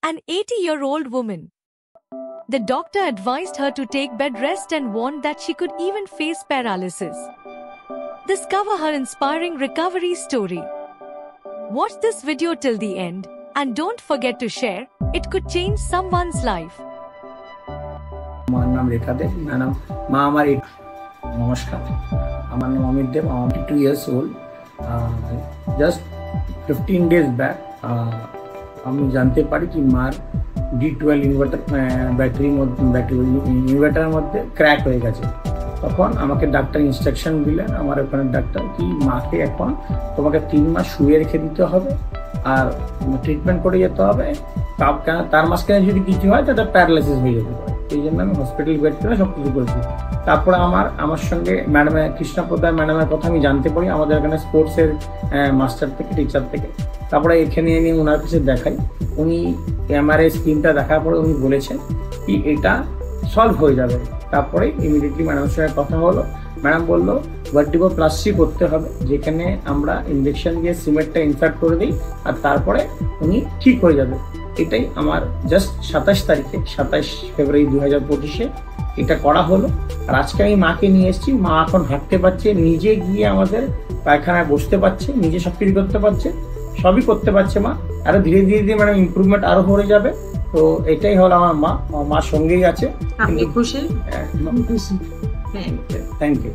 an 80-year-old woman. The doctor advised her to take bed rest and warned that she could even face paralysis. Discover her inspiring recovery story. Watch this video till the end and don't forget to share. It could change someone's life. আমার নাম রেখা দেব, মা আমার নমস্কার, আমার নাম অমিত দেব, I'm 52 years old. Just 15 days back আমি জানতে পারি কি মার D12 ইনভার্টার ইনভার্টারের মধ্যে ক্র্যাক হয়ে গেছে। তখন আমাকে ডাক্তার ইনস্ট্রাকশন দিলেন, আমার ওখানে ডাক্তার, কি মাকে এখন তোমাকে 3 মাস শুয়ে রেখে দিতে হবে আর ট্রিটমেন্ট করে যেতে হবে, তার মাঝখানে যদি কিছু হয় তাহলে প্যারালাইসিস হয়ে যেতে পারে। এই জন্য আমি হসপিটাল বেড করে সব কিছু করেছি। তারপরে আমার সঙ্গে কৃষ্ণপ্রদায় ম্যাডামের কথা আমি জানতে পারি, আমাদের এখানে স্পোর্টসের মাস্টার থেকে, টিচার থেকে। তারপরে এখানে এনে ওনার কাছে দেখাই, উনি MRI স্ক্রিনটা দেখার পরে উনি বলেছেন কি এটা সলভ হয়ে যাবে। তারপরে ইমিডিয়েটলি ম্যাডামের সঙ্গে কথা হলো, ম্যাডাম বললো ভার্টিব্রোপ্লাস্টি করতে হবে, যেখানে আমরা ইনজেকশন দিয়ে সিমেন্টটা ইনসার্ট করে দিই আর তারপরে উনি ঠিক হয়ে যাবে। এটাই আমার জাস্ট 27 ফেব্রুয়ারি 2025 এটা করা হলো। আর আজকে আমি মাকে নিয়ে এসেছি, মা এখন হাঁটতে পারছে, নিজে গিয়ে আমাদের পায়খানায় বসতে পারছে, নিজে সব কিছু করতে পারছে, সবই করতে পারছে মা। আরো ধীরে ধীরে মানে ইমপ্রুভমেন্ট আরো হয়ে যাবে। তো এটাই হলো আমার মার সঙ্গেই আছে। আপনি খুশি? Thank you.